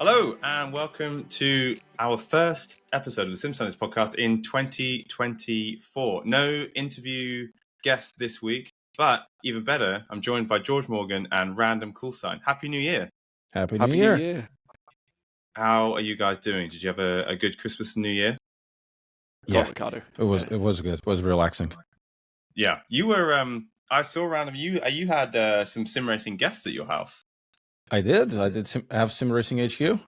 Hello, and welcome to our first episode of the Simsons podcast in 2024. No interview guest this week, but even better, I'm joined by George Morgan and Random Coolsign. Happy New Year. Happy New Year. How are you guys doing? Did you have a good Christmas and New Year? Yeah, Ricardo. it was good. It was relaxing. Yeah, you were. I saw Random. You had some sim racing guests at your house. I did have Sim Racing HQ.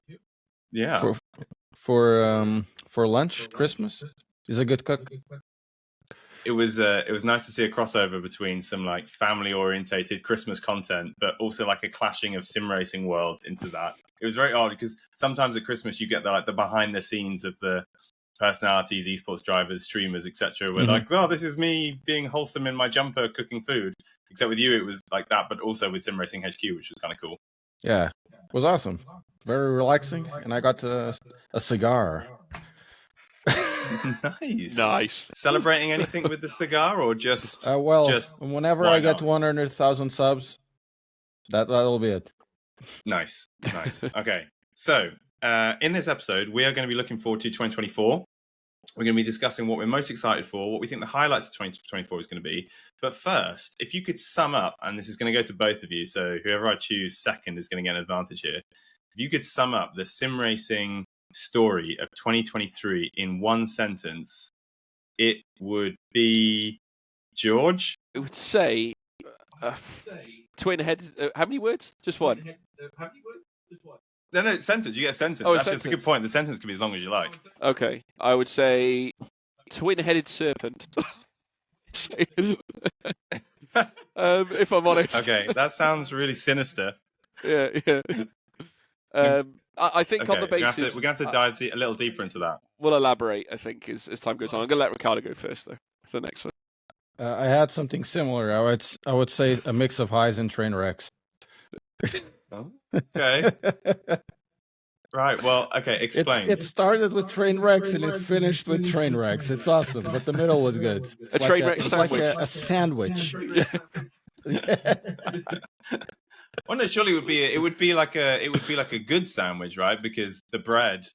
Yeah. For lunch, Christmas. He's a good cook. It was nice to see a crossover between some like family orientated Christmas content, but also like a clashing of sim racing worlds into that. It was very odd because sometimes at Christmas you get the behind the scenes of the personalities, esports drivers, streamers, etc. We're like, oh, this is me being wholesome in my jumper cooking food. Except with you, it was like that, but also with Sim Racing HQ, which was kind of cool. Yeah, it was awesome. Very relaxing, and I got a cigar. Nice. Celebrating anything with the cigar, or just whenever I get 100,000 subs, that'll be it. Nice. Okay, so in this episode, we are going to be looking forward to 2024. We're going to be discussing what we're most excited for, what we think the highlights of 2024 is going to be. But first, if you could sum up, and this is going to go to both of you, so whoever I choose second is going to get an advantage here. If you could sum up the sim racing story of 2023 in one sentence, it would be George. It would say twin heads. How many words? Just one. No, sentence. You get a sentence. Oh, that's a good point. The sentence can be as long as you like. Okay, I would say twin-headed serpent. If I'm honest. Okay, that sounds really sinister. Yeah. I think on the basis we're going to have to dive a little deeper into that. We'll elaborate, I think, as time goes on. I'm going to let Ricardo go first, though, for the next one. I had something similar. I would say a mix of highs and train wrecks. Okay. Right. Well. Okay. Explain. It started with train wrecks and it finished with train wrecks. It's awesome, but the middle was good. It's train wreck sandwich. Like a sandwich. Well, no. Surely it would be like a good sandwich, right? Because the bread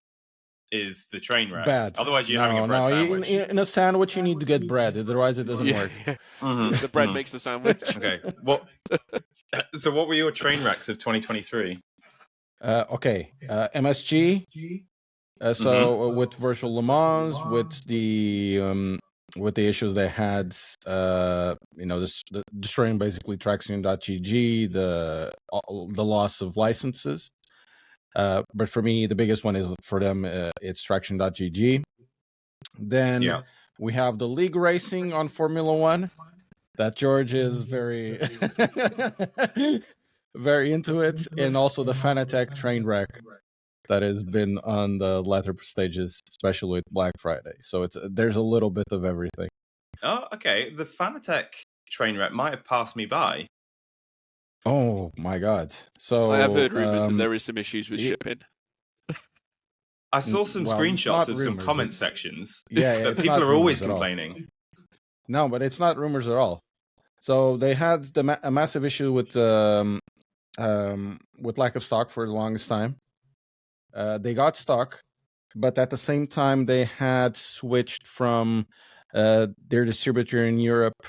is the train wreck. Bad. Otherwise, you're having a bread sandwich. In a sandwich, you need to get bread. Otherwise, it doesn't work. The bread makes the sandwich. Okay. So what were your train wrecks of 2023? MSG. With Virtual Le Mans, with the issues they had, destroying basically Traction.gg, the loss of licenses. But for me, the biggest one is for them, it's Traction.gg. Then we have the league racing on Formula One. That George is very, very into it, and also the Fanatec train wreck that has been on the latter stages, especially with Black Friday. So there's a little bit of everything. Oh, okay. The Fanatec train wreck might have passed me by. Oh my God! So I have heard rumors that there is some issues with shipping. I saw some screenshots of some comment sections. Yeah, but people are always complaining. No, but it's not rumors at all. So they had a massive issue with lack of stock for the longest time. They got stock, but at the same time they had switched from their distributor in Europe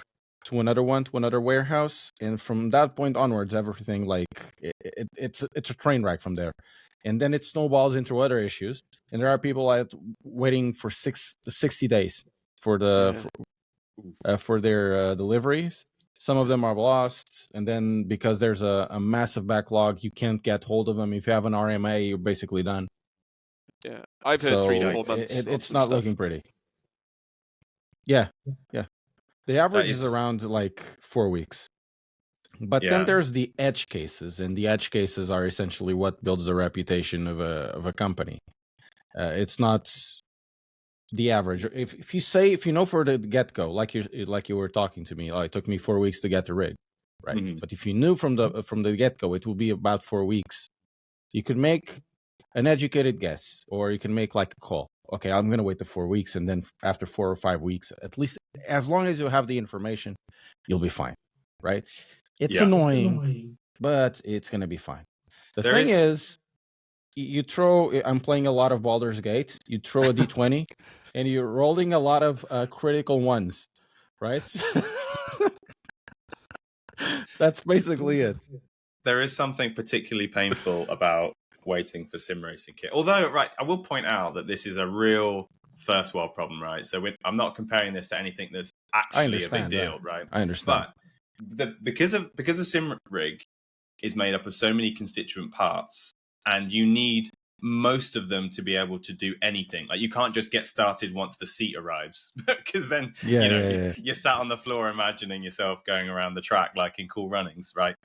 to another warehouse, and from that point onwards, everything it's a train wreck from there. And then it snowballs into other issues, and there are people waiting for 60 days for their deliveries. Some of them are lost, and then because there's a massive backlog, you can't get hold of them. If you have an RMA, you're basically done. Yeah, I've heard 3 to 4 months. It's not looking pretty. Yeah. The average is around 4 weeks. But then there's the edge cases, and the edge cases are essentially what builds the reputation of a company. It's not the average. If you know for the get-go, like you were talking to me, it took me 4 weeks to get the rig, right? Mm-hmm. But if you knew from the get-go, it will be about 4 weeks. You could make an educated guess, or you can make a call. Okay, I'm going to wait the 4 weeks, and then after 4 or 5 weeks, at least as long as you have the information, you'll be fine, right? It's annoying, but it's going to be fine. The thing is, you throw. I'm playing a lot of Baldur's Gate. You throw a d20, and you're rolling a lot of critical ones, right? That's basically it. There is something particularly painful about waiting for sim racing kit. Although, right, I will point out that this is a real first world problem, right? So I'm not comparing this to anything that's actually a big deal, right? I understand. But because a sim rig is made up of so many constituent parts, and you need most of them to be able to do anything. Like, you can't just get started once the seat arrives, because then you're sat on the floor imagining yourself going around the track like in Cool Runnings, right?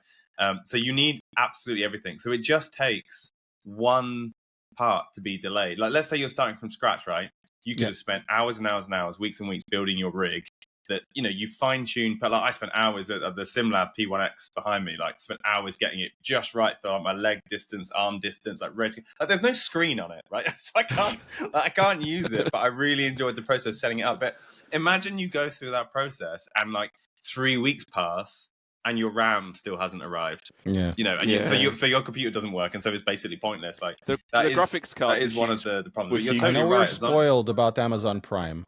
So you need absolutely everything. So it just takes one part to be delayed. Like, let's say you're starting from scratch, right? You could have spent hours and hours and hours, weeks and weeks building your rig that, you fine tune. But like, I spent hours at the SimLab P1X behind me, like spent hours getting it just right for my leg distance, arm distance, like ready. Like, there's no screen on it, right? So I can't use it, but I really enjoyed the process of setting it up. But imagine you go through that process and like 3 weeks pass and your RAM still hasn't arrived. So your computer doesn't work, and so it's basically pointless. Like, the graphics card is one of the problems. You're I totally know right. we're spoiled about Amazon Prime.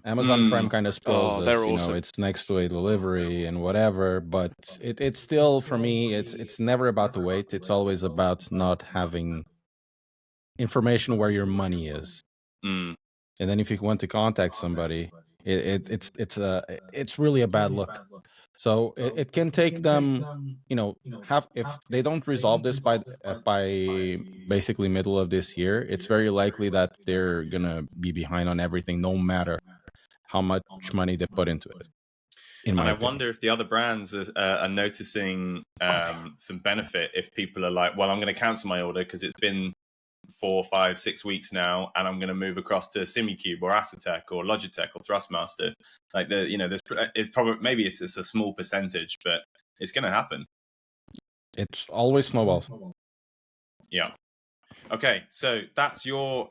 Amazon Prime kind of spoils us. Awesome. It's next to a delivery and whatever, but it's still, for me, it's never about the wait. It's always about not having information where your money is. And then if you want to contact somebody, it's really a bad look. So it can take them, if they don't resolve this by basically middle of this year, it's very likely that they're gonna be behind on everything, no matter how much money they put into it. And I wonder if the other brands are noticing some benefit if people are like, well, I'm going to cancel my order because it's been 4, 5, 6 weeks now, and I'm going to move across to SimiCube or Asetek or Logitech or Thrustmaster. Like, it's probably, maybe it's a small percentage, but it's going to happen. It's always snowballs. Yeah. Okay, so that's your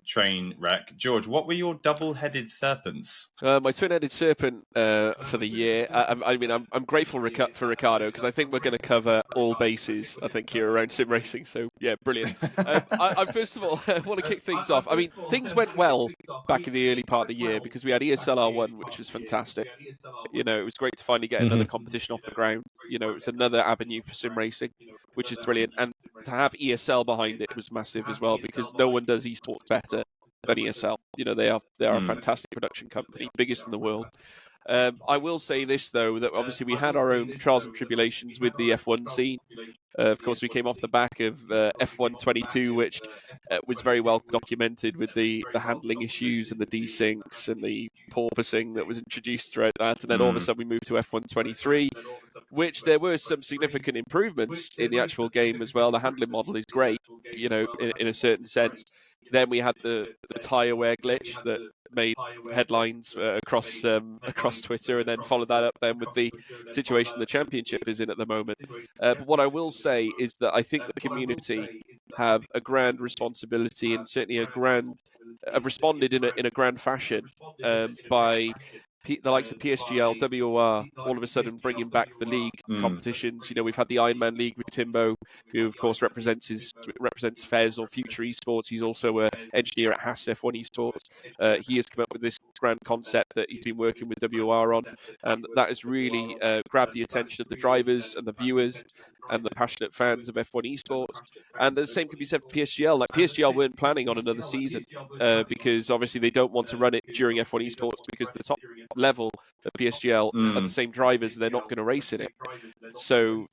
train wreck. George, what were your double-headed serpents? My twin-headed serpent for the year. I'm grateful for Ricardo, because I think we're going to cover all bases, I think, here around sim racing. So yeah, brilliant. I first of all want to kick things off. I mean, things went well back in the early part of the year because we had ESL R1, which was fantastic. It was great to finally get another competition off the ground. It's another avenue for sim racing, which is brilliant. And to have ESL behind it was massive as well, because no one does esports better than ESL. They are a fantastic production company, biggest in the world. I will say this, though, that obviously we had our own trials and tribulations with the F1 scene. Of course, we came off the back of F1 22, which was very well documented with the handling issues and the desyncs and the porpoising that was introduced throughout that. And then all of a sudden we moved to F1 23, which there were some significant improvements in the actual game as well. The handling model is great, in a certain sense. Then we had the tyre wear glitch that made headlines across Twitter, and then followed that up then with the situation the championship is in at the moment. But what I will say is that I think the community have a grand responsibility, and certainly have responded in a grand fashion by the likes of PSGL, WOR, all of a sudden bringing back the league competitions. We've had the Ironman League with Timbo, who of course represents Fez or Future Esports. He's also an engineer at Haas F1 Esports. He has come up with this grand concept that he's been working with WOR on, and that has really grabbed the attention of the drivers and the viewers and the passionate fans of F1 Esports. And the same can be said for PSGL. Like, PSGL weren't planning on another season because obviously they don't want to run it during F1 Esports, because the top level of PSGL are the same drivers and they're not going to race in it. So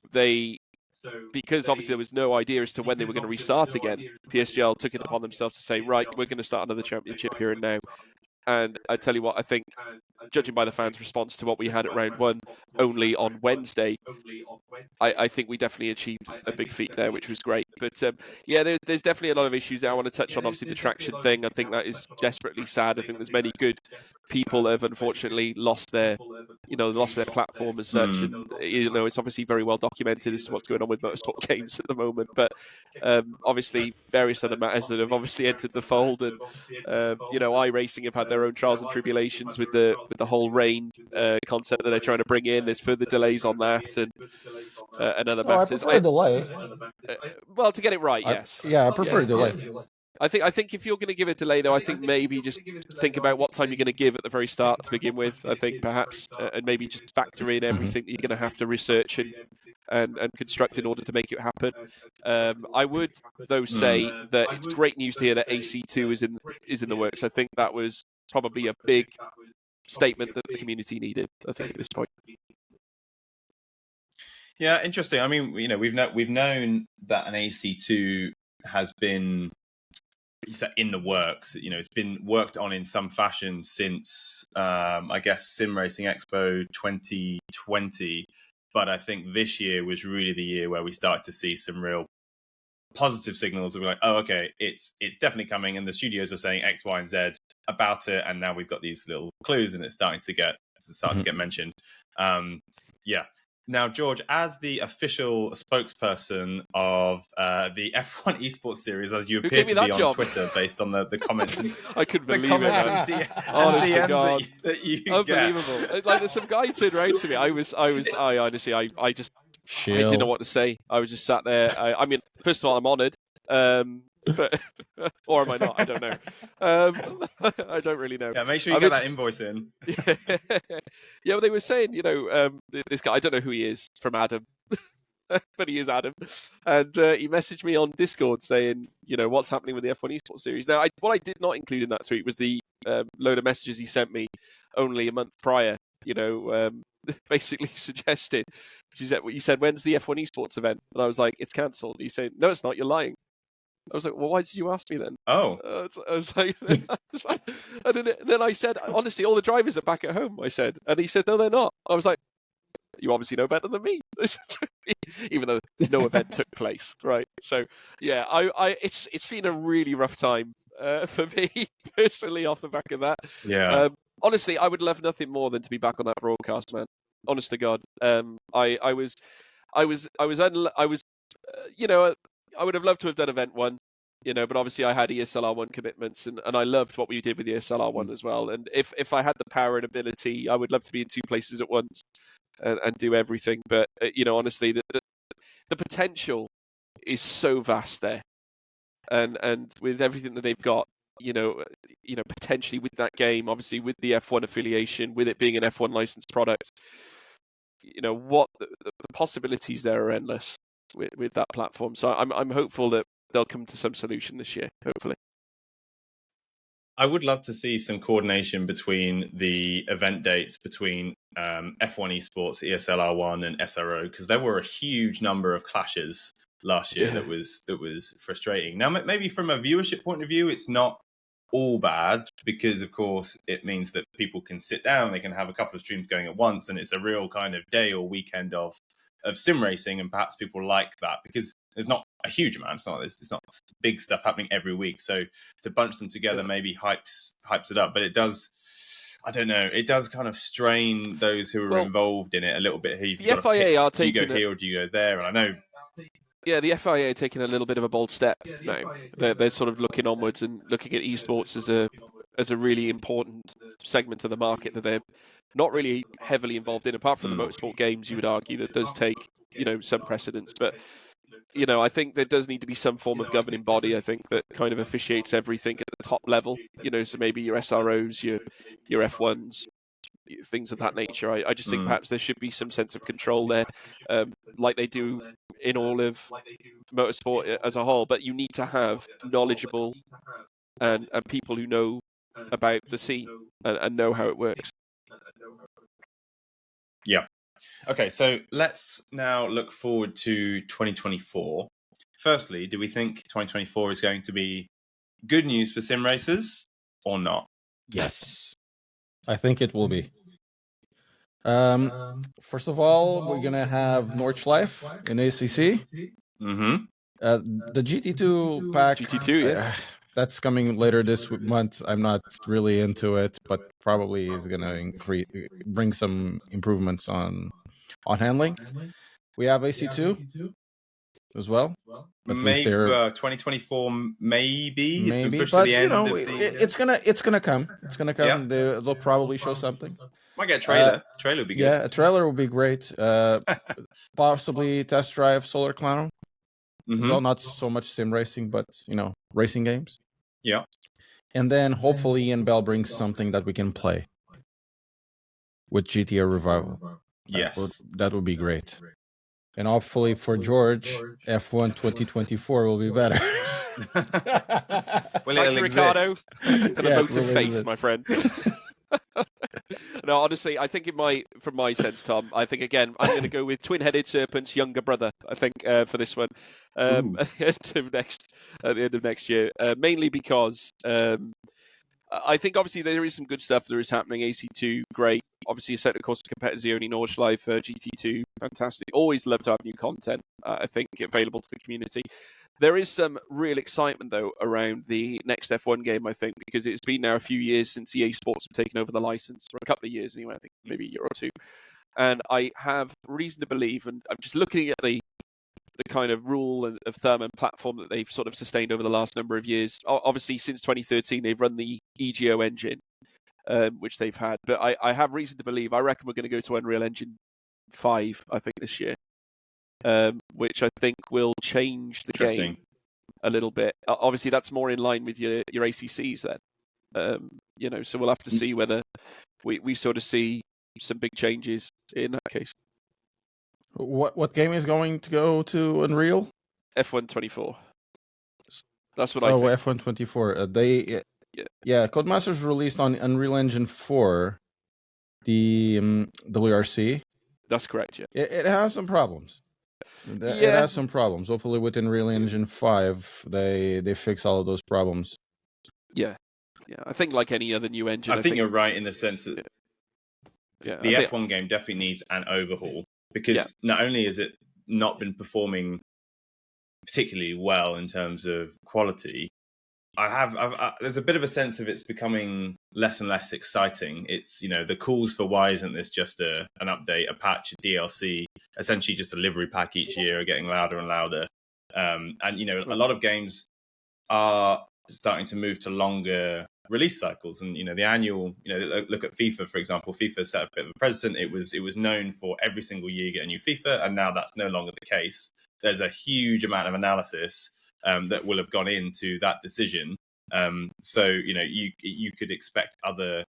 because obviously there was no idea as to when they were going to restart again, PSGL took it upon themselves to say, right, we're going to start another championship here and now. And I tell you what, I think, judging by the fans' response to what we had at round one only on Wednesday, I think we definitely achieved a big feat there, which was great. But there's definitely a lot of issues there. I want to touch on, obviously, the traction thing. I think that is desperately sad. I think there's many good people that have unfortunately lost their platform as such. And it's obviously very well documented as to what's going on with motorsport games at the moment. But obviously, various other matters that have obviously entered the fold, and iRacing have had their own trials and tribulations with the whole rain concept that they're trying to bring in. There's further delays on that, and and other matters. I prefer delay. Well, to get it right, yes. I prefer delay. I think if you're going to give a delay, though, I think maybe just think about what time you're going to give at the very start to begin with. I think perhaps, and maybe just factor in everything that you're going to have to research and construct in order to make it happen. I would, though, say that it's great news to hear that AC2 is in the works. I think that was probably a big statement that the community needed, I think, at this point. Yeah, interesting. I mean, we've known that an AC2 has been in the works. It's been worked on in some fashion since I guess Sim Racing Expo 2020. But I think this year was really the year where we started to see some real positive signals. We're like, oh, okay, it's definitely coming, and the studios are saying X, Y, and Z about it, and now we've got these little clues, and it's starting to get mentioned. Yeah. Now, George, as the official spokesperson of the F1 Esports Series, as you appear to be on Twitter, based on the comments, I couldn't believe it. And DMs that you unbelievable. Get. Like, there's some guy turned around to me. I honestly, I just I didn't know what to say. I was just sat there. I mean, first of all, I'm honoured. But or am I not? I don't know. I don't really know. Yeah, make sure you get that invoice in. Yeah, well, they were saying, this guy, I don't know who he is, from Adam, but he is Adam, and he messaged me on Discord saying, what's happening with the F1 Esports Series. Now, what I did not include in that tweet was the load of messages he sent me only a month prior. Basically suggested. He said, when's the F1 Esports event? And I was like, it's cancelled. He said, no, it's not. You're lying. I was like, well, why did you ask me then? Oh. I was like, and then I said, honestly, all the drivers are back at home, I said. And he said, no, they're not. I was like, you obviously know better than me. Even though no event took place, right? So, yeah, it's been a really rough time for me, personally, off the back of that. Yeah. Honestly, I would love nothing more than to be back on that broadcast, man. Honest to God. I would have loved to have done event one, but obviously I had ESLR 1 commitments, and I loved what we did with ESLR 1 as well. And if I had the power and ability, I would love to be in two places at once and do everything. But honestly, the potential is so vast there, and with everything that they've got, potentially with that game, obviously with the F1 affiliation, with it being an F1 licensed product, what the possibilities there are endless with that platform. So I'm hopeful that they'll come to some solution this year, hopefully. I would love to see some coordination between the event dates between F1 Esports, ESLR 1 and SRO, because there were a huge number of clashes last year that was frustrating. Now, maybe from a viewership point of view, it's not all bad, because of course it means that people can sit down, they can have a couple of streams going at once, and it's a real kind of day or weekend of sim racing, and perhaps people like that because there's not a huge amount. It's not big stuff happening every week. So to bunch them together maybe hypes it up, but it does. I don't know. It does kind of strain those who are involved in it a little bit. The FIA are taking. Do you go here or do you go there? And I know. Yeah, the FIA are taking a little bit of a bold step now. They're sort of looking onwards and looking at esports as a really important segment of the market that they're not really heavily involved in, apart from the motorsport games. You would argue that does take some precedence, but I think there does need to be some form of governing body, I think, that kind of officiates everything at the top level. So maybe your SROs, your F1s, things of that nature. I just think perhaps there should be some sense of control there, like they do in all of motorsport as a whole. But you need to have knowledgeable and people who know about the scene and know how it works. Yeah. Okay, so let's now look forward to 2024. Firstly, do we think 2024 is going to be good news for sim racers or not? Yes, I think it will be. First of all, we're gonna have Nordschleife in ACC. Mm-hmm. The GT2 pack. GT2, yeah. That's coming later this month. I'm not really into it, but probably is gonna bring some improvements on handling. We have AC2 as well. Maybe 2024, maybe. It's been pushed but to the end it's gonna come. It's gonna come. Yeah. They'll probably show something. Might get a trailer. Trailer would be good. Yeah, a trailer would be great. Possibly test drive Solar Clown. Well, not so much sim racing, but racing games. Yeah. And then hopefully Ian Bell brings something that we can play with GTA Revival. Yes, that would be great. And hopefully for George, F1 2024 will be better. Well, thanks, Ricardo, for the vote of faith, exist. my friend. No, honestly, I think it might, from my sense, Tom, I think, again, I'm going to go with Twin-Headed Serpent's younger brother, I think, for this one, at the end of next year, mainly because I think, obviously, there is some good stuff that is happening. AC2, great. Obviously, Assetto Corsa Competizione Nordschleife, GT2, fantastic. Always love to have new content, I think, available to the community. There is some real excitement, though, around the next F1 game, I think, because it's been now a few years since EA Sports have taken over the license, for a couple of years anyway, I think maybe a year or two. And I have reason to believe, and I'm just looking at the kind of rule of thumb and platform that they've sort of sustained over the last number of years. Obviously, since 2013, they've run the EGO engine, which they've had. But I have reason to believe, I reckon we're going to go to Unreal Engine 5, I think, this year. Which I think will change the game a little bit. Obviously, that's more in line with your ACCs then. So we'll have to see whether we sort of see some big changes in that case. What game is going to go to Unreal? F1 24. That's what I think. Oh, F1 24. Codemasters released on Unreal Engine 4 the WRC. That's correct, yeah. It has some problems. It has some problems. Hopefully with Unreal Engine 5, they fix all of those problems. Yeah. I think like any other new engine. I think you're right in the sense that the F1 game definitely needs an overhaul, because not only has it not been performing particularly well in terms of quality, there's a bit of a sense of it's becoming less and less exciting. It's, the calls for why isn't this just an update, a patch, a DLC, essentially just a livery pack each year are getting louder and louder. And, a lot of games are starting to move to longer release cycles. And, the annual, look at FIFA, for example. FIFA set up a bit of a precedent. It was known for every single year you get a new FIFA, and now that's no longer the case. There's a huge amount of analysis that will have gone into that decision. So you could expect other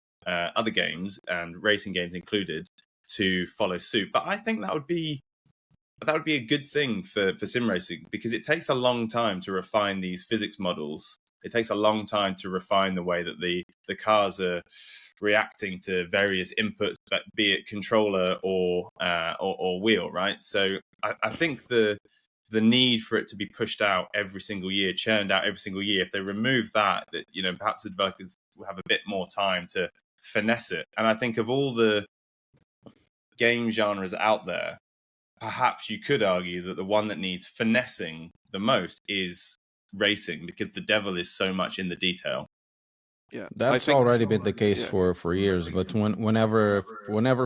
games, and racing games included, to follow suit. But I think that would be a good thing for sim racing, because it takes a long time to refine these physics models. It takes a long time to refine the way that the cars are reacting to various inputs, be it controller or wheel, right? So I think the need for it to be pushed out every single year, churned out every single year, if they remove that, perhaps the developers will have a bit more time to finesse it. And I think of all the game genres out there, perhaps you could argue that the one that needs finessing the most is racing, because the devil is so much in the detail. Yeah, that's already been the case for years. But whenever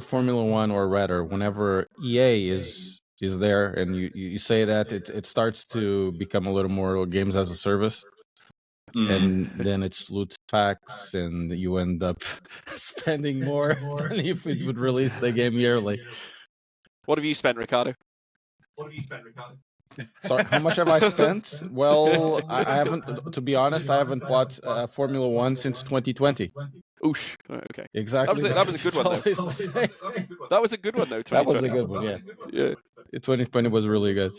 Formula One, or rather, whenever EA is there, and you say that, it starts to become a little more games as a service, and then it's loot packs, and you end up spending more than if it would release the game yearly. What have you spent, Ricardo? Sorry, how much have I spent? Well, I haven't, to be honest, I haven't bought Formula One since 2020. Oosh. Okay. Exactly. That was a good one, though. That was a good one, though. That was a good one, yeah. 2020 was really good.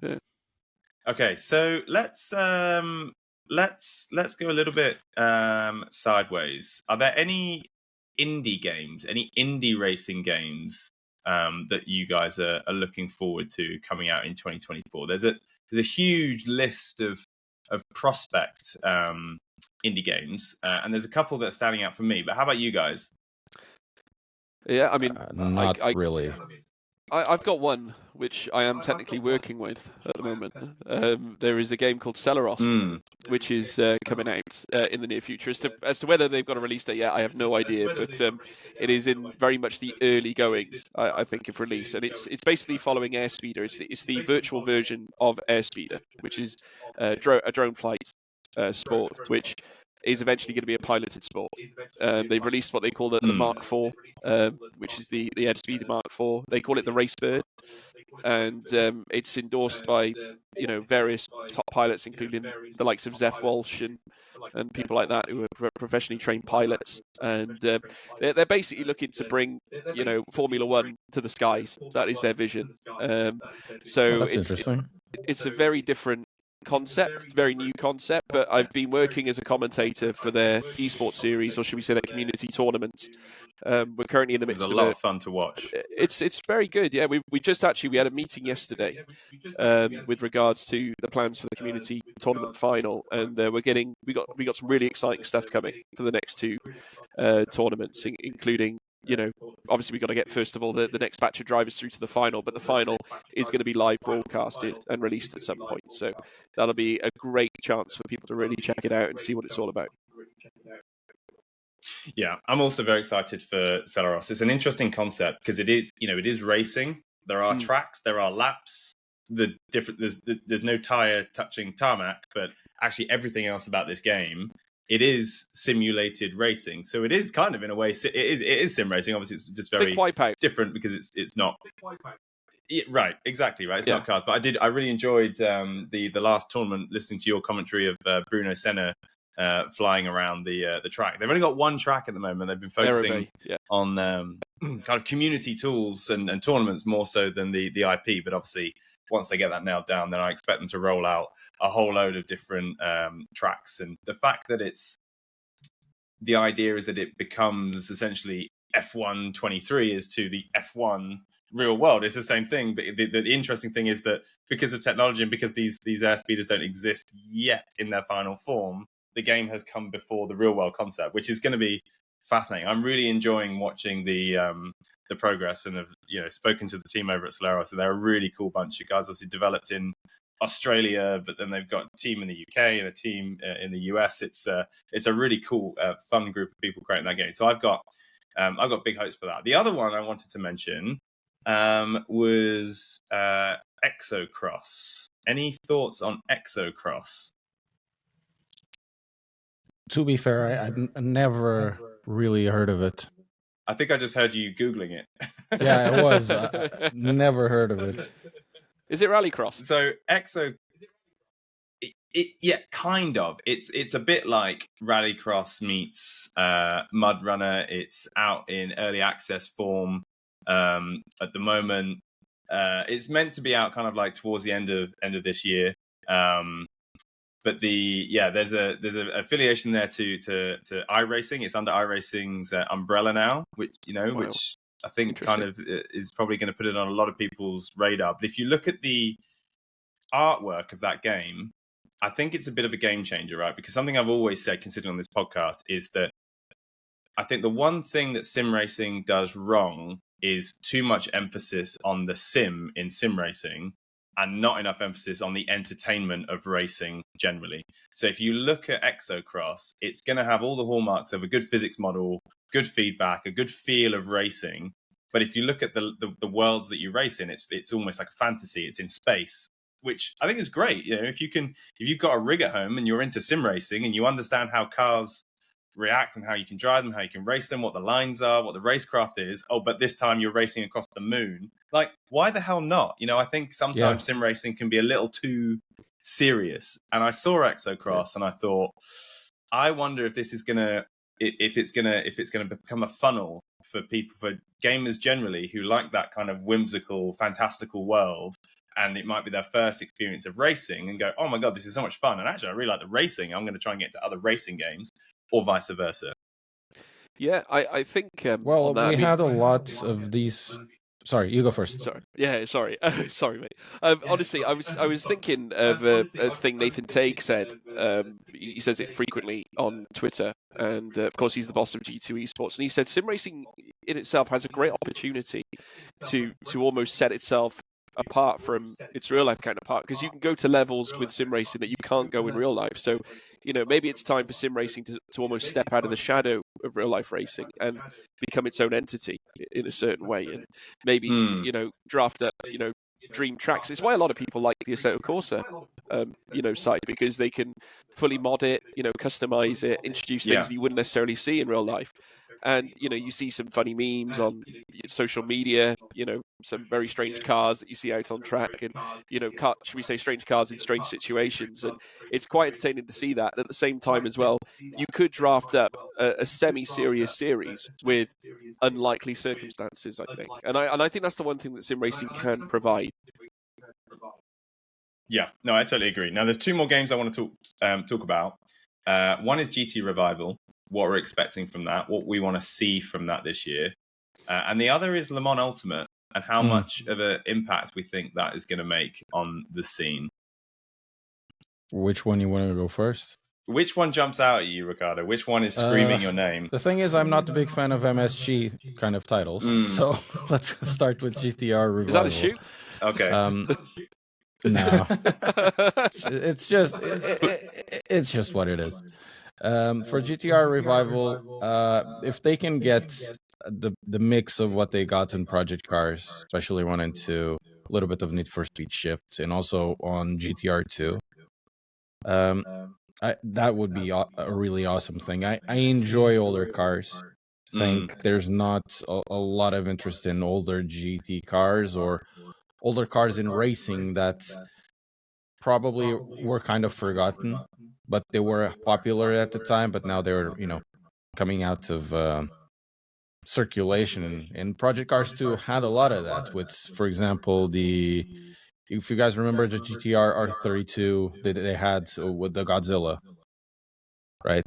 Yeah. Okay, so let's go a little bit sideways. Are there any indie games, any indie racing games that you guys are looking forward to coming out in 2024? There's a huge list of prospect indie games, and there's a couple that are standing out for me. But how about you guys? Yeah, I mean, not really. I've got one which I am technically working with at the moment. There is a game called Celeros, which is coming out in the near future. As to whether they've got a release date yet, I have no idea. But it is in very much the early goings, I think, of release, and it's basically following Airspeeder. It's the virtual version of Airspeeder, which is a drone flight sport, which is eventually going to be a piloted sport. They've released what they call the Mark IV, which is the Airspeed Mark IV. They call it the Racebird, and it's endorsed by various top pilots, including the likes of Zef Walsh and people like that who are professionally trained pilots. And they're basically looking to bring Formula One to the skies. That is their vision. So that's interesting. It's a very different concept, very new concept, but I've been working as a commentator for their esports series, or should we say their community tournaments. We're currently in the midst of a lot of fun to watch. It's very good. Yeah, we just we had a meeting yesterday with regards to the plans for the community tournament final, and we got some really exciting stuff coming for the next two tournaments, including obviously we've got to get, first of all, the next batch of drivers through to the final, but the final is going to be live broadcasted and released at some point. So that'll be a great chance for people to really check it out and see what it's all about. Yeah, I'm also very excited for Celeros. It's an interesting concept because it is racing. There are tracks, there are laps. There's no tire touching tarmac, but actually everything else about this game, it is simulated racing. So it is kind of, in a way, it is sim racing. Obviously, it's just very different because it's not. Yeah, right, exactly right. It's not cars, but I really enjoyed the last tournament, listening to your commentary of Bruno Senna flying around the track. They've only got one track at the moment. They've been focusing on kind of community tools and tournaments more so than the IP. But obviously, once they get that nailed down, then I expect them to roll out a whole load of different tracks. And the fact that the idea is that it becomes essentially F1 23 is to the F1 real world. It's the same thing. But the interesting thing is that because of technology and because these airspeeders don't exist yet in their final form, the game has come before the real world concept, which is going to be fascinating. I'm really enjoying watching the progress, and have spoken to the team over at Celeros. So they're a really cool bunch of guys. Obviously developed in Australia, but then they've got a team in the UK and a team in the US. It's a really cool, fun group of people creating that game. So I've got big hopes for that. The other one I wanted to mention was Exocross. Any thoughts on Exocross? To be fair, I never really heard of it. I think I just heard you Googling it. Yeah, it was. I never heard of it. Is it Rallycross? So yeah, kind of. It's a bit like Rallycross meets Mud Runner. It's out in early access form at the moment. It's meant to be out kind of like towards the end of this year. But there's a affiliation there to iRacing. It's under iRacing's umbrella now, which I think kind of is probably going to put it on a lot of people's radar. But if you look at the artwork of that game, I think it's a bit of a game changer, right? Because something I've always said, considering on this podcast, is that I think the one thing that sim racing does wrong is too much emphasis on the sim in sim racing, and not enough emphasis on the entertainment of racing generally. So if you look at Exocross, it's going to have all the hallmarks of a good physics model, good feedback, a good feel of racing. But if you look at the worlds that you race in, it's almost like a fantasy. It's in space, which I think is great. If you've got a rig at home and you're into sim racing and you understand how cars react and how you can drive them, how you can race them, what the lines are, what the racecraft is. Oh, but this time you're racing across the moon. Like, why the hell not? I think sometimes sim racing can be a little too serious. And I saw Exocross and I thought, I wonder if this is gonna become a funnel for people, for gamers generally who like that kind of whimsical, fantastical world. And it might be their first experience of racing and go, oh my God, this is so much fun. And actually, I really like the racing. I'm going to try and get into other racing games, or vice versa. Yeah, I think... we had a lot of these... Sorry, you go first. Sorry. Yeah, sorry. Sorry, mate. Honestly, I was thinking of a thing Nathan Tague said. He says it frequently on Twitter. And, of course, he's the boss of G2 Esports. And he said sim racing in itself has a great opportunity to almost set itself apart from its real life counterpart, because you can go to levels with sim racing that you can't go in real life. So, maybe it's time for sim racing to almost step out of the shadow of real life racing and become its own entity in a certain way, and maybe draft up dream tracks. It's why a lot of people like the Assetto Corsa, site, because they can fully mod it, customize it, introduce things that you wouldn't necessarily see in real life. And, you see some funny memes on social media, some very strange cars that you see out on track and, should we say strange cars in strange situations. And it's quite entertaining to see that. And at the same time as well, you could draft up a semi-serious series with unlikely circumstances, I think. And I think that's the one thing that sim racing can provide. Yeah, no, I totally agree. Now, there's two more games I want to talk about. One is GT Revival, what we're expecting from that, what we want to see from that this year. And the other is Le Mans Ultimate, and how much of an impact we think that is going to make on the scene. Which one you want to go first? Which one jumps out at you, Ricardo? Which one is screaming your name? The thing is, I'm not a big fan of MSG kind of titles, so let's start with GTR Revival. Is that a shoot? Okay. No, it's just what it is. For GTR Revival, if they can get the mix of what they got in Project Cars, especially 1 and 2, a little bit of Need for Speed Shift, and also on GTR 2, that would be a really awesome thing. I enjoy older cars. I think there's not a lot of interest in older GT cars or older cars in racing that probably were kind of forgotten, but they were popular at the time, but now they're, coming out of circulation. And Project Cars 2 had a lot of that, with, for example, if you guys remember the GTR R32 that they had with the Godzilla, right?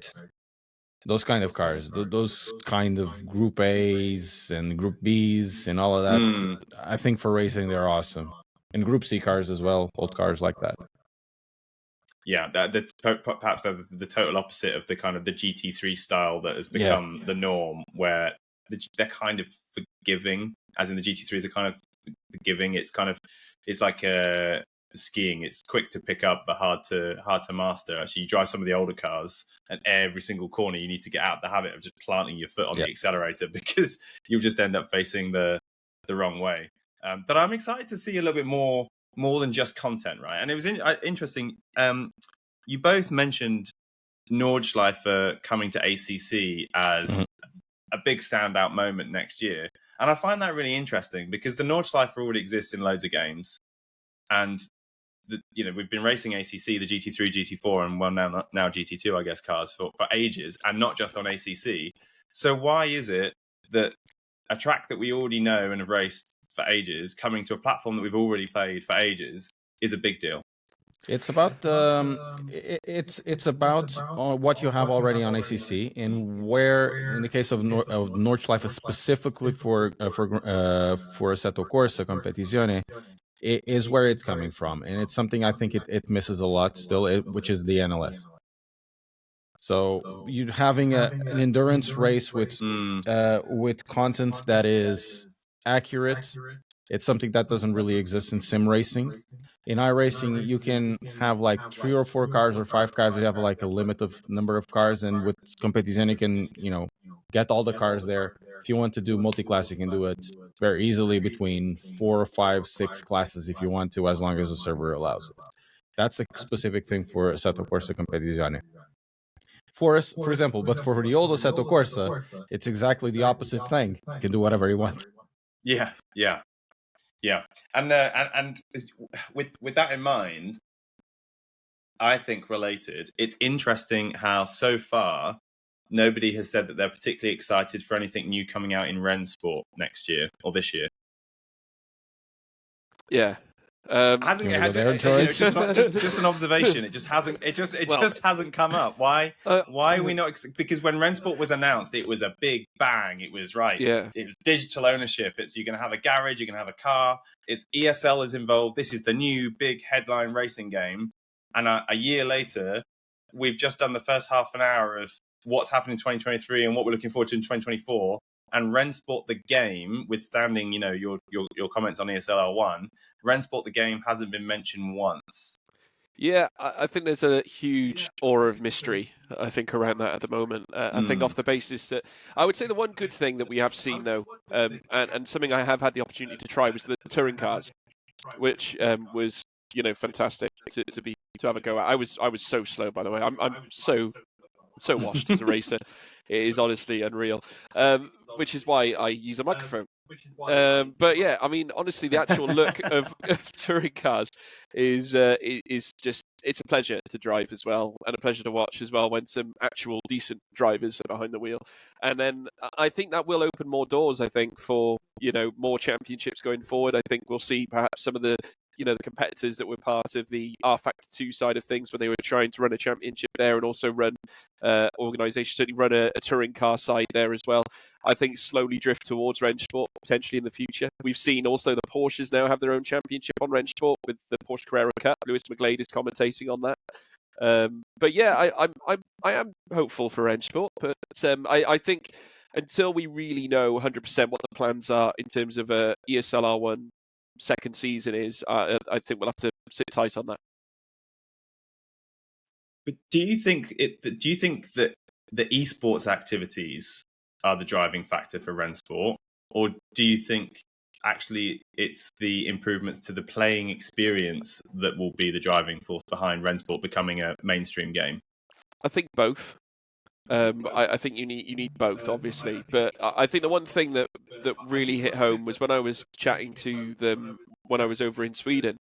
Those kind of cars, those kind of Group A's and Group B's and all of that, I think for racing, they're awesome. And Group C cars as well, old cars like that. Yeah, perhaps the total opposite of the kind of the GT3 style that has become the norm, where they're kind of forgiving, as in the GT3s are kind of forgiving. It's like skiing. It's quick to pick up, but hard to master. Actually, you drive some of the older cars, and every single corner you need to get out of the habit of just planting your foot on the accelerator, because you'll just end up facing the wrong way. But I'm excited to see a little bit more than just content, right? And it was interesting. You both mentioned Nordschleife coming to ACC as a big standout moment next year. And I find that really interesting, because the Nordschleife already exists in loads of games. And, we've been racing ACC, the GT3, GT4, and now GT2, I guess, cars for ages, and not just on ACC. So why is it that a track that we already know and have raced for ages, coming to a platform that we've already played for ages, is a big deal? It's about it's about what you have already on ACC, and where, in the case of Nordschleife, specifically for Assetto Corsa Competizione, is where it's coming from, and it's something I think it misses a lot still, which is the NLS. So you're having an endurance race with content that is accurate. It's something that doesn't really exist in sim racing. In iRacing, you can have like 3 or 4 cars or 5 cars. You have like a limit of number of cars, and with Competizione, you can get all the cars there. If you want to do multi-class, you can do it very easily between 4, 5, 6 classes if you want to, as long as the server allows it. That's the specific thing for Assetto Corsa Competizione. For example, but for the old Assetto Corsa, it's exactly the opposite thing. You can do whatever you want. Yeah. And with that in mind, I think related, it's interesting how so far nobody has said that they're particularly excited for anything new coming out in Rennsport next year or this year. Yeah. Just an observation. It just hasn't come up. Why are we not? Because when Rennsport was announced, it was a big bang. It was right. Yeah. It was digital ownership. It's you're going to have a garage. You're going to have a car. It's ESL is involved. This is the new big headline racing game. And a year later, we've just done the first half an hour of what's happened in 2023 and what we're looking forward to in 2024. And Rennsport the game, withstanding your comments on ESL R1, Rennsport the game hasn't been mentioned once. Yeah, I think there's a huge aura of mystery, I think, around that at the moment. I think off the basis that I would say the one good thing that we have seen, though, and something I have had the opportunity to try, was the touring cars. which was fantastic to have a go at. I was so slow, by the way. I'm so washed as a racer. It is honestly unreal, which is why I use a microphone. But yeah, I mean, honestly, the actual look of touring cars is just, it's a pleasure to drive as well, and a pleasure to watch as well when some actual decent drivers are behind the wheel. And then I think that will open more doors, I think, for more championships going forward. I think we'll see perhaps some of the the competitors that were part of the R Factor 2 side of things, where they were trying to run a championship there and also run organisations, certainly run a touring car side there as well. I think slowly drift towards Rennsport potentially in the future. We've seen also the Porsches now have their own championship on Rennsport with the Porsche Carrera Cup. Lewis McGlade is commentating on that. But yeah, I am hopeful for Rennsport, but I think until we really know 100% what the plans are in terms of ESL R1 second season is, I think we'll have to sit tight on that. But do you think that the esports activities are the driving factor for Rennsport, or do you think actually it's the improvements to the playing experience that will be the driving force behind Rennsport becoming a mainstream game? I think both. I think you need both, obviously, but I think the one thing that really hit home was when I was chatting to them when I was over in Sweden.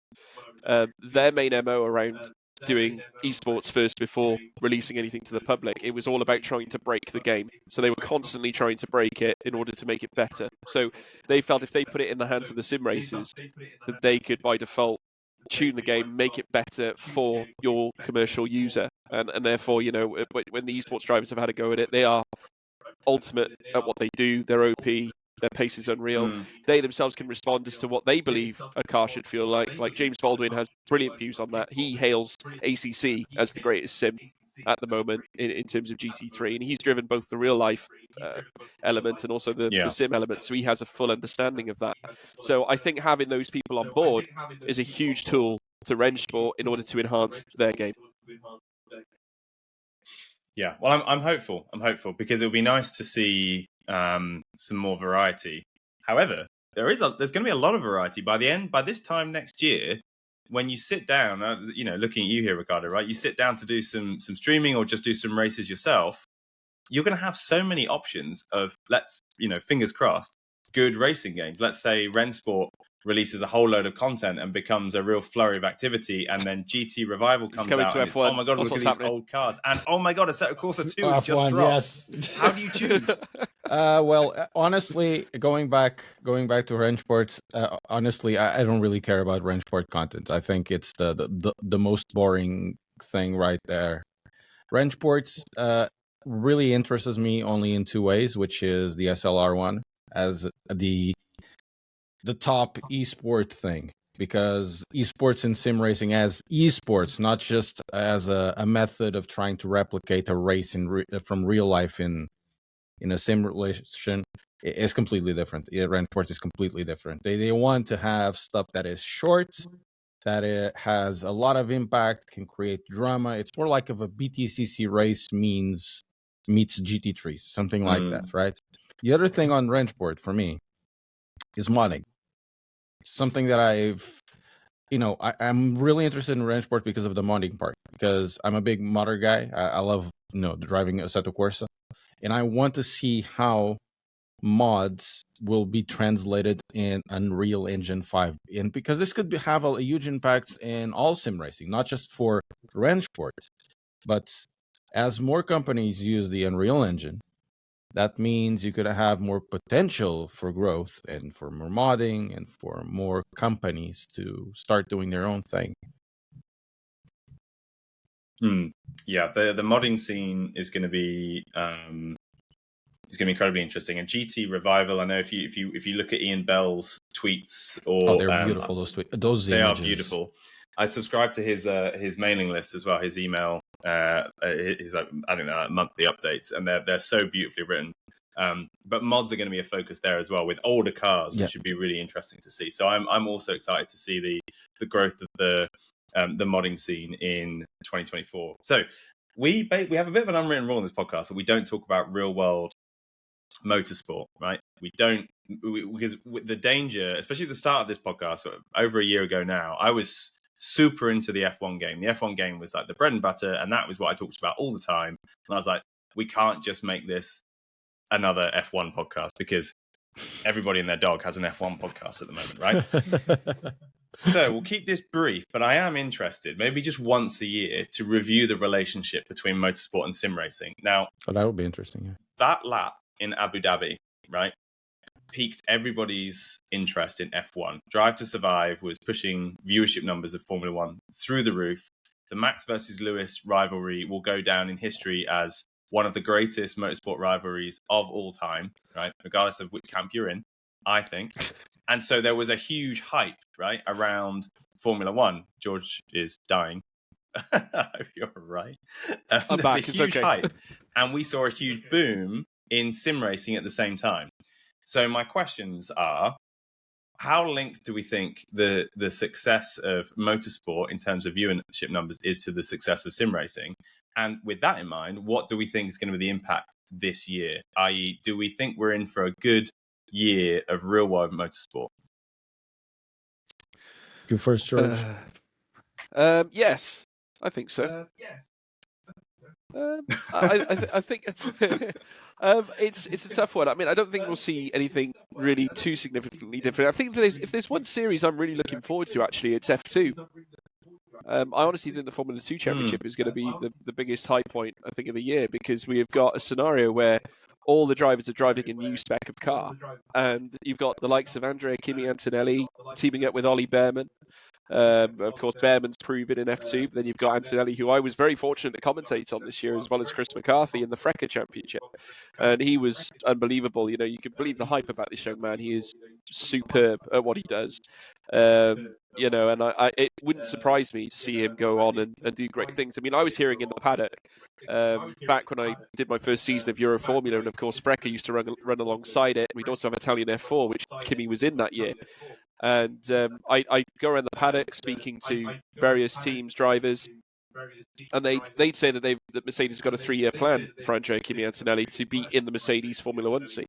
Their main MO around doing esports first before releasing anything to the public, it was all about trying to break the game. So they were constantly trying to break it in order to make it better. So they felt if they put it in the hands of the sim racers, that they could by default tune the game, make it better for your commercial user, and therefore when the esports drivers have had a go at it, they are ultimate at what they do. They're OP, their pace is unreal. They themselves can respond as to what they believe a car should feel like James Baldwin has brilliant views on that. He hails ACC as the greatest sim at the moment in terms of GT3, and he's driven both the real life elements and also the sim elements, so he has a full understanding of that. So I think having those people on board is a huge tool to Rennsport in order to enhance their game. Yeah, well, I'm hopeful. I'm hopeful because it would be nice to see some more variety. However, there's going to be a lot of variety by this time next year. When you sit down, looking at you here, Ricardo, right? You sit down to do some streaming or just do some races yourself. You're going to have so many options of, fingers crossed, good racing games. Let's say Rennsport releases a whole load of content and becomes a real flurry of activity, and then GT Revival comes out and oh my god, look at these old cars, and oh my god, Assetto Corsa 2 has just dropped. Yes. How do you choose? Well, honestly, going back to Rennsport, honestly, I don't really care about Rennsport content. I think it's the most boring thing right there. Rennsport's really interests me only in two ways, which is the SLR1 as the top esport thing, because esports and sim racing as esports, not just as a method of trying to replicate a race from real life in a simulation, is completely different. Rennsport is completely different. They want to have stuff that is short, that it has a lot of impact, can create drama. It's more like if a BTCC race meets GT3, something like that, right? The other thing on Rennsport for me is modding. Something that I'm really interested in Rennsport because of the modding part, because I'm a big modder guy. I love driving Assetto Corsa, and I want to see how mods will be translated in Unreal Engine 5, and because this could have a huge impact in all sim racing, not just for Rennsport, but as more companies use the Unreal Engine, that means you could have more potential for growth and for more modding and for more companies to start doing their own thing. Yeah, the modding scene is going to be incredibly interesting. And GT Revival, I know if you look at Ian Bell's tweets, or they're beautiful. Those tweets, they images are beautiful. I subscribe to his mailing list as well, his email. His I think they're monthly updates, and they're so beautifully written. But mods are going to be a focus there as well with older cars, which should be really interesting to see. So I'm also excited to see the growth of the modding scene in 2024. So we have a bit of an unwritten rule in this podcast that we don't talk about real world motorsport, right? We don't because the danger, especially at the start of this podcast, over a year ago now, I was super into the F1 game. The F1 game was like the bread and butter, and that was what I talked about all the time. And I was like, we can't just make this another F1 podcast because everybody and their dog has an F1 podcast at the moment, right? So we'll keep this brief, but I am interested, maybe just once a year, to review the relationship between motorsport and sim racing. Now, that would be interesting. Yeah. That lap in Abu Dhabi, right, piqued everybody's interest in F1. Drive to Survive was pushing viewership numbers of Formula One through the roof. The Max versus Lewis rivalry will go down in history as one of the greatest motorsport rivalries of all time, right? Regardless of which camp you're in, I think. And so there was a huge hype, right, around Formula One. George is dying. I hope you're right. I'm back. It's a huge hype. And we saw a huge boom in sim racing at the same time. So my questions are, how linked do we think the success of motorsport in terms of viewership numbers is to the success of sim racing? And with that in mind, what do we think is going to be the impact this year? I.e., do we think we're in for a good year of real-world motorsport? You first, George. Yes, I think so. I think it's a tough one. I mean, I don't think we'll see anything really too significantly different. I think if there's one series I'm really looking forward to, actually, it's F2. I honestly think the Formula 2 Championship is going to be the biggest high point, I think, of the year, because we have got a scenario where all the drivers are driving a new spec of car, and you've got the likes of Andrea Kimi Antonelli teaming up with Ollie Behrman. Of course, Behrman's proven in F2, but then you've got Antonelli, who I was very fortunate to commentate on this year, as well as Chris McCarthy in the FRECA Championship. And he was unbelievable. You know, you can believe the hype about this young man. He is superb at what he does. You know, and it wouldn't surprise me to see him go on and do great things. I mean, I was hearing in the paddock back when I did my first season of Euro Formula, and of course, FRECA used to run alongside it. We'd also have Italian F4, which Kimi was in that year. And I go around the paddock speaking to various teams, drivers, and they'd say that Mercedes has got a 3-year plan for Andrea Kimi Antonelli to be in the Mercedes Formula One seat,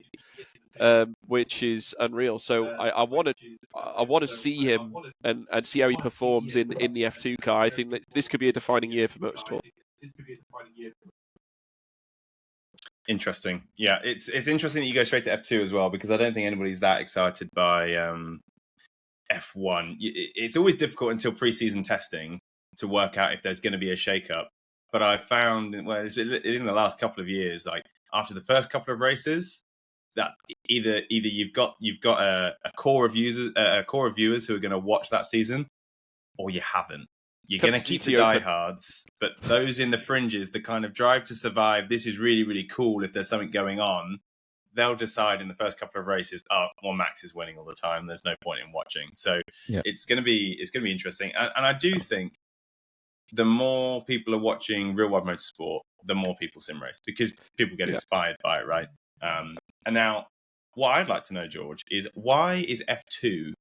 which is unreal. So I want to see him and see how he performs in the F2 car. I think that this could be a defining year for motorsport. Interesting. Yeah, it's interesting that you go straight to F2 as well, because I don't think anybody's that excited by F1. It's always difficult until pre-season testing to work out if there's going to be a shake-up. But I found, well, in the last couple of years, like after the first couple of races, that either you've got a core of viewers who are going to watch that season, or you haven't. You're going to keep the diehards, but those in the fringes, the kind of drive to survive, this is really, really cool if there's something going on, they'll decide in the first couple of races, oh, well, Max is winning all the time. There's no point in watching. So it's going to be interesting. And I do think the more people are watching real world motorsport, the more people sim race, because people get inspired by it, right? And now, what I'd like to know, George, is why is F2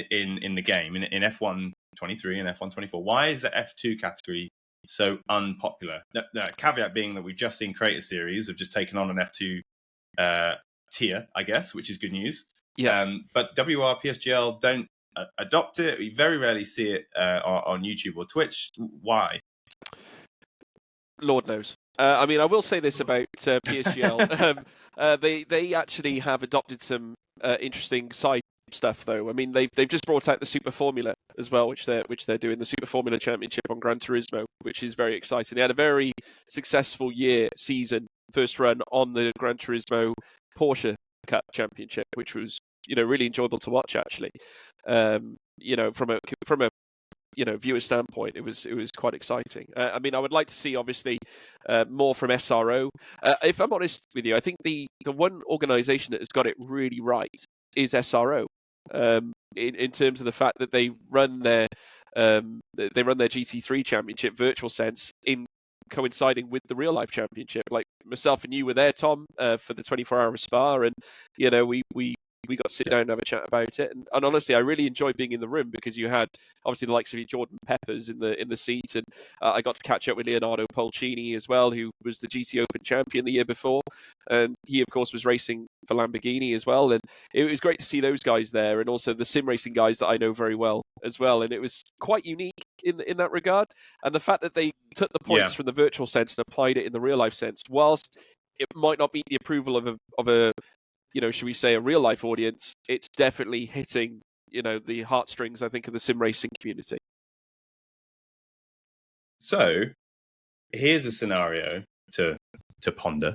in the game, in F1 23 and F1 24, why is the F2 category so unpopular? The caveat being that we've just seen Creator Series have just taken on an F2 tier, I guess, which is good news. Yeah. But WRPSGL don't adopt it. We very rarely see it on YouTube or Twitch. Why? Lord knows. I mean, I will say this about PSGL. They actually have adopted some interesting side stuff, though. I mean, they've just brought out the Super Formula as well, which they're doing, the Super Formula Championship on Gran Turismo, which is very exciting. They had a very successful season, first run on the Gran Turismo Porsche Cup Championship, which was really enjoyable to watch, actually. From a viewer standpoint, it was quite exciting. I mean, I would like to see, obviously, more from SRO. If I'm honest with you, I think the one organisation that has got it really right is SRO. In terms of the fact that they run their GT3 Championship Virtual Sense in coinciding with the real life championship. Like myself and you were there, Tom, for the 24-hour Spa, and we we got to sit down and have a chat about it. And honestly, I really enjoyed being in the room because you had obviously the likes of Jordan Peppers in the seat, and I got to catch up with Leonardo Polcini as well, who was the GT Open champion the year before, and he of course was racing for Lamborghini as well. And it was great to see those guys there, and also the sim racing guys that I know very well as well. And it was quite unique in that regard. And the fact that they took the points from the virtual sense and applied it in the real life sense, whilst it might not meet the approval of a should we say a real life audience, it's definitely hitting the heartstrings, I think, of the sim racing community. So here's a scenario to ponder.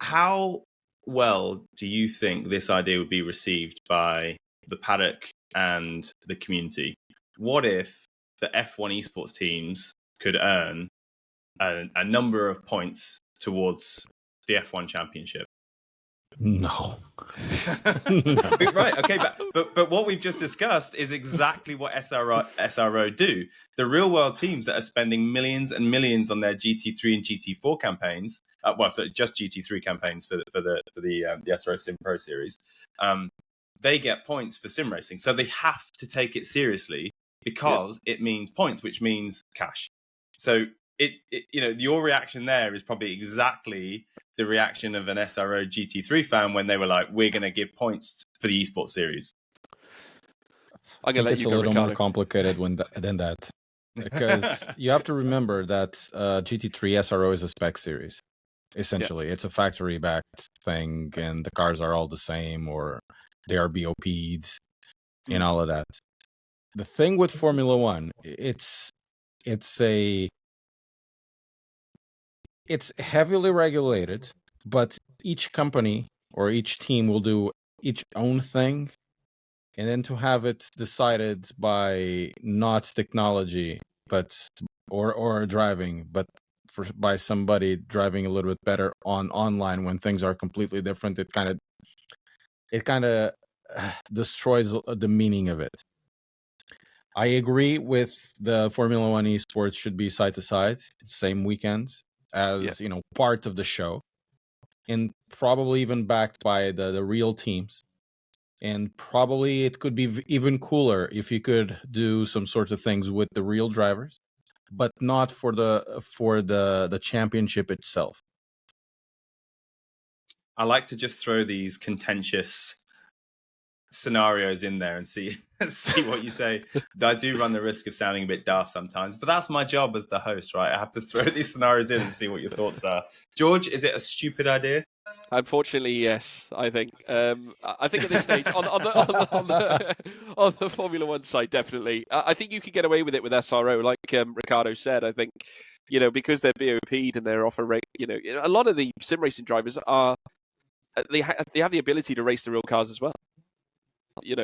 How well do you think this idea would be received by the paddock and the community? What if the F1 esports teams could earn a number of points towards the F1 championship? No. Right, okay, but what we've just discussed is exactly what SRO do. The real world teams that are spending millions and millions on their GT3 and GT4 campaigns, so just GT3 campaigns for the SRO Sim Pro Series, they get points for sim racing. So they have to take it seriously because it means points, which means cash. So your reaction there is probably exactly the reaction of an SRO GT3 fan when they were like, we're going to give points for the esports series. I'm going to let you go, It's a little Ricardo. more complicated than that. Because you have to remember that GT3 SRO is a spec series. Essentially, it's a factory-backed thing, and the cars are all the same, or they are BOP'd, and all of that. The thing with Formula One, it's heavily regulated, but each company or each team will do each own thing, and then to have it decided by not technology, but or driving, but by somebody driving a little bit better online when things are completely different, it kind of destroys the meaning of it. I agree with the Formula One esports should be side to side, same weekend as part of the show, and probably even backed by the real teams. And probably it could be even cooler if you could do some sort of things with the real drivers, but not for the championship itself. I like to just throw these contentious scenarios in there and see what you say. I do run the risk of sounding a bit daft sometimes, but that's my job as the host, right? I have to throw these scenarios in and see what your thoughts are. George, is it a stupid idea? Unfortunately, yes. I think. I think at this stage, on the Formula One side, definitely. I think you could get away with it with SRO, like Ricardo said. I think, because they're BOP'd and they're off a rate. A lot of the sim racing drivers are. They have the ability to race the real cars as well.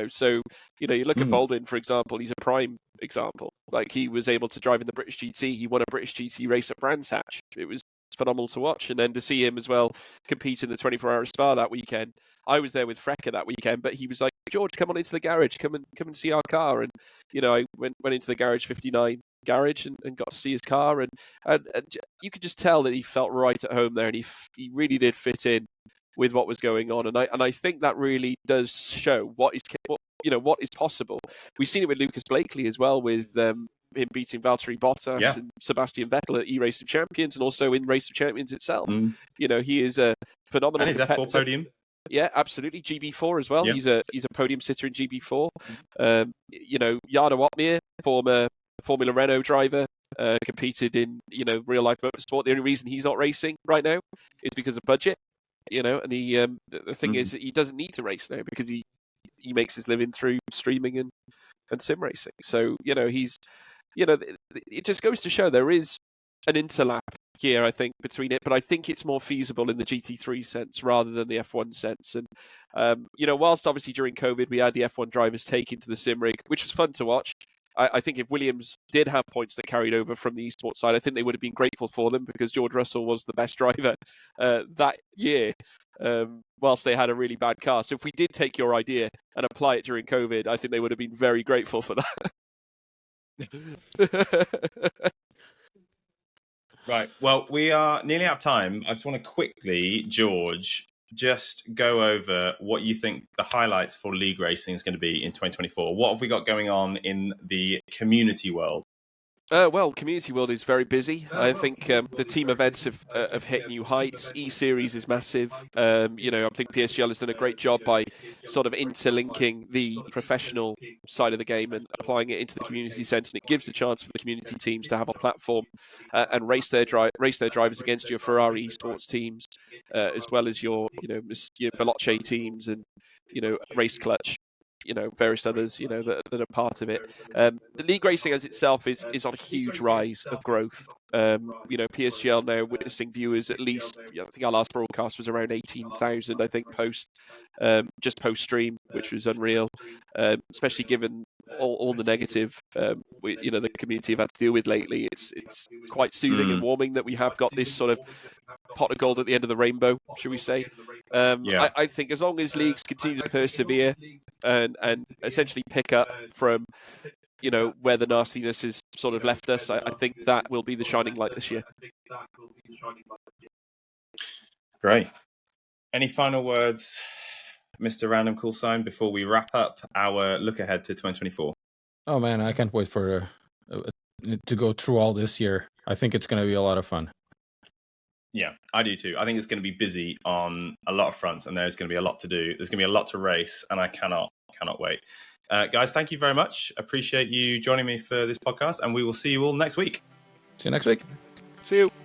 So you look at Baldwin, for example. He's a prime example. Like, he was able to drive in the British GT. He won a British GT race at Brands Hatch. It was phenomenal to watch, and then to see him as well compete in the 24-hour Spa that weekend. I was there with Frecker that weekend, but he was like, George, come on into the garage, come and see our car. And I went into the Garage 59 garage and got to see his car, and you could just tell that he felt right at home there, and he really did fit in with what was going on. And I think that really does show what is possible. We've seen it with Lucas Blakely as well, with him beating Valtteri Bottas and Sebastian Vettel at E-Race of Champions, and also in Race of Champions itself. He is a phenomenal and his F4 podium. Yeah, absolutely. GB4 as well. Yep. He's a podium sitter in GB4. Jarno Opmeer, former Formula Renault driver, competed in real life motorsport. The only reason he's not racing right now is because of budget. And the thing is that he doesn't need to race now because he makes his living through streaming and sim racing. So he's it just goes to show there is an interlap here, I think, between it, but I think it's more feasible in the GT3 sense rather than the F1 sense. And whilst obviously during COVID we had the F1 drivers take into the sim rig, which was fun to watch. I think if Williams did have points that carried over from the esports side, I think they would have been grateful for them because George Russell was the best driver that year, whilst they had a really bad car. So if we did take your idea and apply it during COVID, I think they would have been very grateful for that. Right. Well, we are nearly out of time. I just want to quickly, George, just go over what you think the highlights for league racing is going to be in 2024. What have we got going on in the community world? Well, Community World is very busy. I think the team events have hit new heights. E-Series is massive. I think PSGL has done a great job by sort of interlinking the professional side of the game and applying it into the community sense, and it gives a chance for the community teams to have a platform and race their drivers against your Ferrari esports teams, as well as your Veloce teams and Race Clutch. Various others, that are part of it. The league racing as itself is on a huge rise of growth. PSGL now witnessing viewers at least, I think our last broadcast was around 18,000, I think, post stream, which was unreal, especially given all the negative, the community have had to deal with lately. It's quite soothing and warming that we have got this sort of pot of gold at the end of the rainbow, should we say. I think as long as leagues continue to persevere and essentially pick up from where the nastiness has sort of left us, I think that will be the shining light this year. Great. Any final words, Mr. Random Call Sign, before we wrap up our look ahead to 2024? Oh man, I can't wait for to go through all this year. I think it's going to be a lot of fun. Yeah, I do too. I think it's going to be busy on a lot of fronts, and there's going to be a lot to do. There's going to be a lot to race, and I cannot wait. Guys, thank you very much. Appreciate you joining me for this podcast, and we will see you all next week. See you next week. See you.